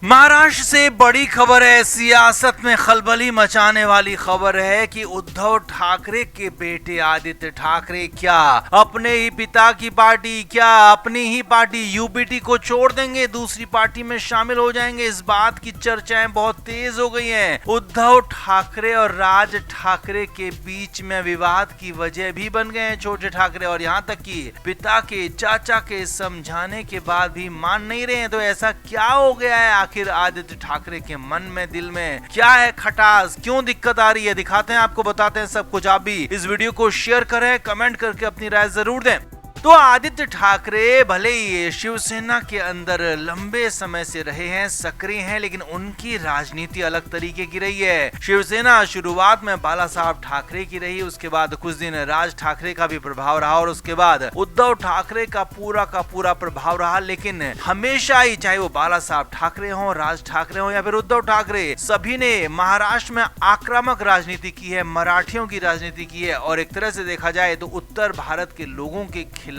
महाराष्ट्र से बड़ी खबर है, सियासत में खलबली मचाने वाली खबर है कि उद्धव ठाकरे के बेटे आदित्य ठाकरे क्या अपने ही पिता की पार्टी, क्या अपनी ही पार्टी यूपीटी को छोड़ देंगे, दूसरी पार्टी में शामिल हो जाएंगे। इस बात की चर्चाएं बहुत तेज हो गई हैं। उद्धव ठाकरे और राज ठाकरे के बीच में विवाद की वजह भी बन गए हैं छोटे ठाकरे, और यहाँ तक कि पिता के चाचा के समझाने के बाद भी मान नहीं रहे हैं। तो ऐसा क्या हो गया है आखिर आदित्य ठाकरे के मन में, दिल में क्या है खटास, क्यों दिक्कत आ रही है, दिखाते हैं आपको, बताते हैं सब कुछ। आप भी इस वीडियो को शेयर करें, कमेंट करके अपनी राय जरूर दें। तो आदित्य ठाकरे भले ही शिवसेना के अंदर लंबे समय से रहे हैं, सक्रिय हैं, लेकिन उनकी राजनीति अलग तरीके की रही है। शिवसेना शुरुआत में बाला साहब ठाकरे की रही, उसके बाद कुछ दिन राज ठाकरे का भी प्रभाव रहा, और उसके बाद उद्धव ठाकरे का पूरा प्रभाव रहा। लेकिन हमेशा ही, चाहे वो बाला साहब ठाकरे हो, राज ठाकरे हो या फिर उद्धव ठाकरे, सभी ने महाराष्ट्र में आक्रामक राजनीति की है, मराठियों की राजनीति की है, और एक तरह से देखा जाए तो उत्तर भारत के लोगों के खिलाफ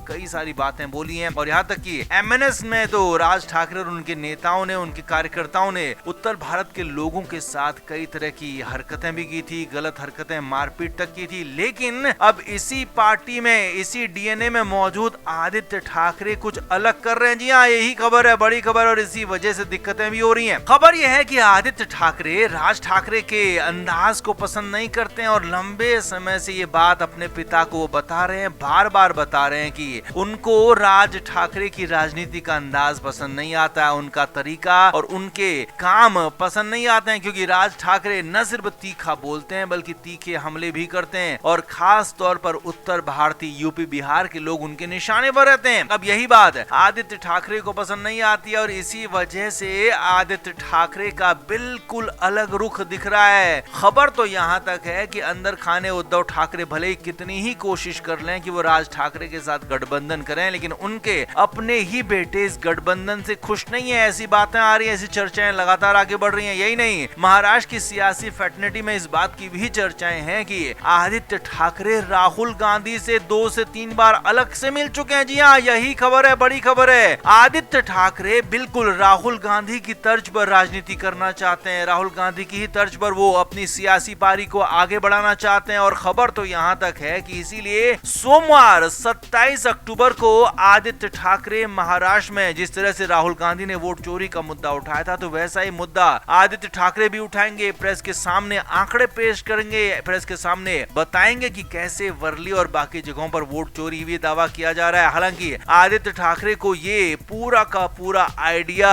कई सारी बातें बोली हैं। और यहाँ तक कि एमएनएस में तो राज ठाकरे और उनके नेताओं ने, उनके कार्यकर्ताओं ने उत्तर भारत के लोगों के साथ कई तरह की हरकतें भी की थी, गलत हरकतें, मारपीट तक की थी। लेकिन अब इसी पार्टी में, इसी डीएनए में मौजूद आदित्य ठाकरे कुछ अलग कर रहे हैं। जी हाँ, यही खबर है, बड़ी खबर, और इसी वजह से दिक्कतें भी हो रही हैं। खबर यह है कि आदित्य ठाकरे राज ठाकरे के अंदाज को पसंद नहीं करते हैं, और लंबे समय से ये बात अपने पिता को बता रहे हैं, बार बार बता रहे हैं कि उनको राज ठाकरे की राजनीति का अंदाज पसंद नहीं आता है, उनका तरीका और उनके काम पसंद नहीं आते हैं, क्योंकि राज ठाकरे न सिर्फ तीखा बोलते हैं बल्कि तीखे हमले भी करते हैं, और खास तौर पर उत्तर भारतीय, यूपी बिहार के लोग उनके निशाने पर रहते हैं। अब यही बात आदित्य ठाकरे को पसंद नहीं आती है, और इसी वजह से आदित्य ठाकरे का बिल्कुल अलग रुख दिख रहा है। खबर तो यहाँ तक है कि अंदर खाने उद्धव ठाकरे भले ही कितनी ही कोशिश कर लें कि वो राज ठाकरे के साथ गठबंधन करें, लेकिन उनके अपने ही बेटे इस गठबंधन से खुश नहीं है। ऐसी बातें आ रही है, ऐसी चर्चाएं लगातार आगे बढ़ रही हैं। यही नहीं, महाराष्ट्र की सियासी फैटर्निटी में इस बात की भी चर्चाएं हैं कि आदित्य ठाकरे राहुल गांधी से 2 से 3 बार अलग से मिल चुके हैं। जी हाँ, यही खबर है, बड़ी खबर है। आदित्य ठाकरे बिल्कुल राहुल गांधी की तर्ज पर राजनीति करना चाहते हैं, राहुल गांधी की ही तर्ज पर वो अपनी सियासी पारी को आगे बढ़ाना चाहते हैं। और खबर तो यहाँ तक है कि इसीलिए सोमवार 27 अक्टूबर को आदित्य ठाकरे महाराष्ट्र में, जिस तरह से राहुल गांधी ने वोट चोरी का मुद्दा उठाया था, तो वैसा ही मुद्दा आदित्य ठाकरे भी उठाएंगे, प्रेस के सामने आंकड़े पेश करेंगे, प्रेस के सामने बताएंगे कि कैसे वर्ली और बाकी जगहों पर वोट चोरी हुई, दावा किया जा रहा है। हालांकि आदित्य ठाकरे को ये पूरा का पूरा आइडिया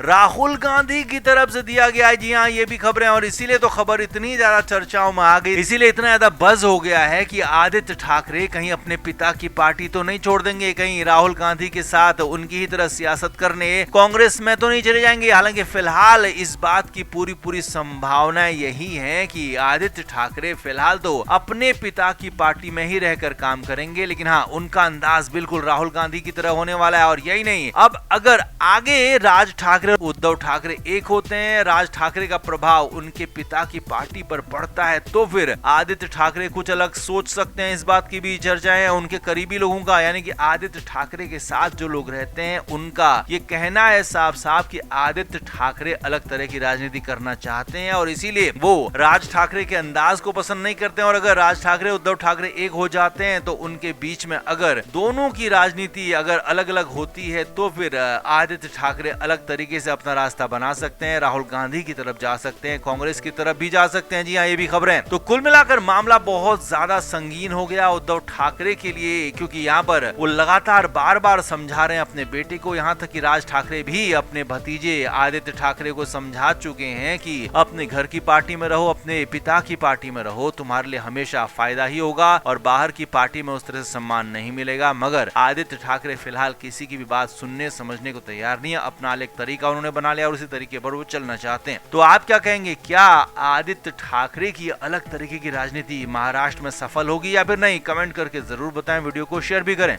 राहुल गांधी की तरफ से दिया गया है। जी हाँ, ये भी खबरें, और इसीलिए तो खबर इतनी ज्यादा चर्चाओं में आ गई, इसीलिए इतना ज्यादा बज़ हो गया है कि आदित्य ठाकरे कहीं अपने पिता की पार्टी तो नहीं छोड़ देंगे, कहीं राहुल गांधी के साथ उनकी ही तरह सियासत करने कांग्रेस में तो नहीं चले जाएंगे। हालांकि फिलहाल इस बात की पूरी संभावना यही है कि आदित्य ठाकरे फिलहाल तो अपने पिता की पार्टी में ही रहकर काम करेंगे, लेकिन हाँ, उनका अंदाज बिल्कुल राहुल गांधी की तरह होने वाला है। और यही नहीं, अब अगर आगे राज ठाकरे, उद्धव ठाकरे एक होते हैं, राज ठाकरे का प्रभाव उनके पिता की पार्टी पर पड़ता है, तो फिर आदित्य ठाकरे कुछ अलग सोच सकते हैं। इस बात की भी चर्चा है उनके करीबी लोगों का, यानी कि आदित्य ठाकरे के साथ जो लोग रहते हैं उनका ये कहना है साफ साफ कि आदित्य ठाकरे अलग तरह की राजनीति करना चाहते हैं, और इसीलिए वो राज ठाकरे के अंदाज को पसंद नहीं करते हैं। और अगर राज ठाकरे, उद्धव ठाकरे एक हो जाते हैं, तो उनके बीच में अगर दोनों की राजनीति अगर अलग अलग होती है, तो फिर आदित्य ठाकरे अलग तरीके से अपना रास्ता बना सकते हैं, राहुल गांधी की तरफ जा सकते हैं, कांग्रेस की तरफ भी जा सकते हैं। जी हाँ, ये भी खबरें। तो कुल मिलाकर मामला बहुत ज्यादा संगीन हो गया उद्धव ठाकरे के लिए, क्योंकि यहाँ पर वो लगातार बार बार समझा रहे हैं अपने बेटे को, यहाँ तक कि राज ठाकरे भी अपने भतीजे आदित्य ठाकरे को समझा चुके हैं कि अपने घर की पार्टी में रहो, अपने पिता की पार्टी में रहो, तुम्हारे लिए हमेशा फायदा ही होगा, और बाहर की पार्टी में उस तरह से सम्मान नहीं मिलेगा। मगर आदित्य ठाकरे फिलहाल किसी की भी बात सुनने समझने को तैयार नहीं है, अपना एक तरीका उन्होंने बना लिया और उसी तरीके पर वो चलना चाहते हैं। तो आप क्या कहेंगे, क्या आदित्य ठाकरे की अलग तरीके की राजनीति महाराष्ट्र में सफल होगी या फिर नहीं? कमेंट करके जरूर बताएं, वीडियो को शेयर भी करें।